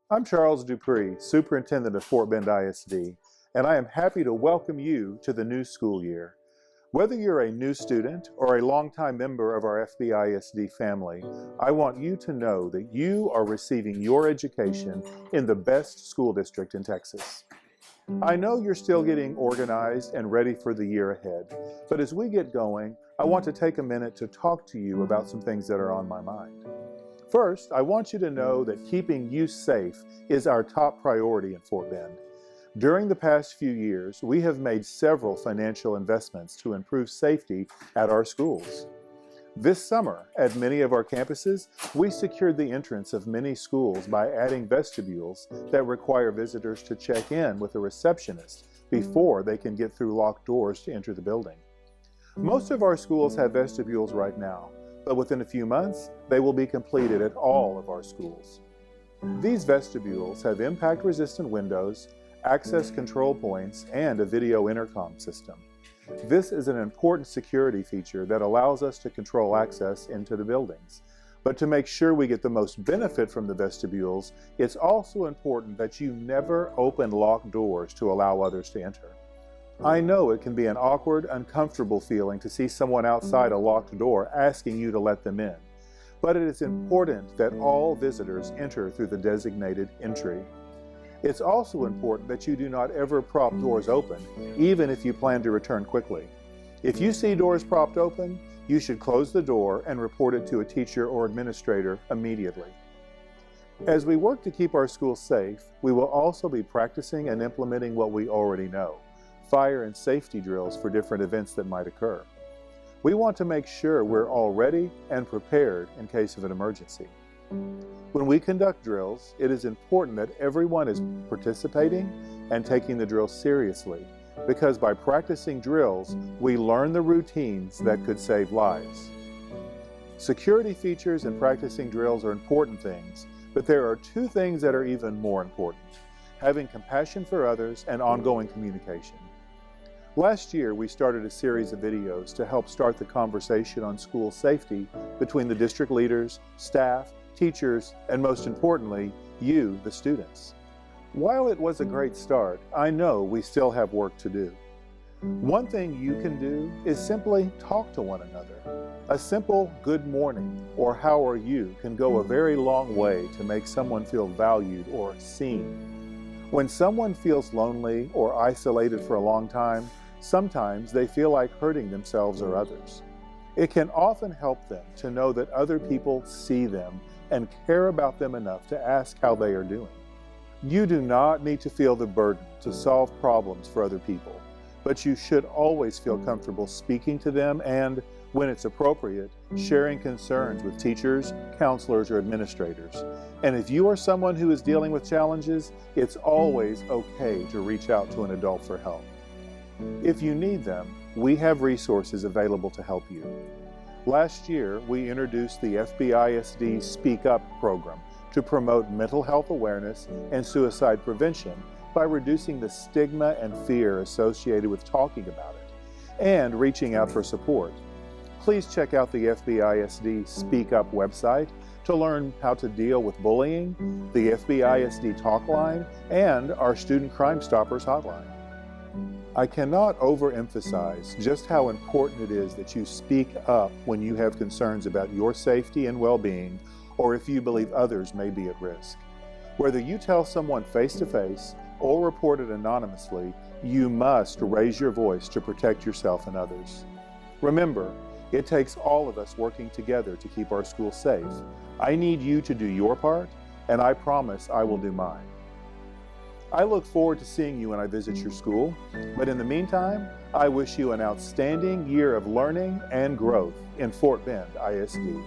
I'm Charles Dupre, Superintendent of Fort Bend ISD, and I am happy to welcome you to the new school year. Whether you're a new student or a longtime member of our FBISD family, I want you to know that you are receiving your education in the best school district in Texas. I know you're still getting organized and ready for the year ahead, but as we get going, I want to take a minute to talk to you about some things that are on my mind. First, I want you to know that keeping you safe is our top priority in Fort Bend. During the past few years, we have made several financial investments to improve safety at our schools. This summer, at many of our campuses, we secured the entrance of many schools by adding vestibules that require visitors to check in with a receptionist before they can get through locked doors to enter the building. Most of our schools have vestibules right now, but within a few months, they will be completed at all of our schools. These vestibules have impact-resistant windows, access control points, and a video intercom system. This is an important security feature that allows us to control access into the buildings. But to make sure we get the most benefit from the vestibules, it's also important that you never open locked doors to allow others to enter. I know it can be an awkward, uncomfortable feeling to see someone outside a locked door asking you to let them in, but it is important that all visitors enter through the designated entry. It's also important that you do not ever prop doors open, even if you plan to return quickly. If you see doors propped open, you should close the door and report it to a teacher or administrator immediately. As we work to keep our schools safe, we will also be practicing and implementing what we already know: fire and safety drills for different events that might occur. We want to make sure we're all ready and prepared in case of an emergency. When we conduct drills, it is important that everyone is participating and taking the drill seriously, because by practicing drills, we learn the routines that could save lives. Security features and practicing drills are important things, but there are two things that are even more important: having compassion for others and ongoing communication. Last year, we started a series of videos to help start the conversation on school safety between the district leaders, staff, teachers, and most importantly, you, the students. While it was a great start, I know we still have work to do. One thing you can do is simply talk to one another. A simple "good morning" or "how are you" can go a very long way to make someone feel valued or seen. When someone feels lonely or isolated for a long time, sometimes they feel like hurting themselves or others. It can often help them to know that other people see them and care about them enough to ask how they are doing. You do not need to feel the burden to solve problems for other people, but you should always feel comfortable speaking to them and, when it's appropriate, sharing concerns with teachers, counselors, or administrators. And if you are someone who is dealing with challenges, it's always okay to reach out to an adult for help. If you need them, we have resources available to help you. Last year, we introduced the FBISD Speak Up program to promote mental health awareness and suicide prevention by reducing the stigma and fear associated with talking about it and reaching out for support. Please check out the FBISD Speak Up website to learn how to deal with bullying, the FBISD Talk Line, and our Student Crime Stoppers hotline. I cannot overemphasize just how important it is that you speak up when you have concerns about your safety and well-being, or if you believe others may be at risk. Whether you tell someone face-to-face or report it anonymously, you must raise your voice to protect yourself and others. Remember, it takes all of us working together to keep our schools safe. I need you to do your part, and I promise I will do mine. I look forward to seeing you when I visit your school, but in the meantime, I wish you an outstanding year of learning and growth in Fort Bend ISD.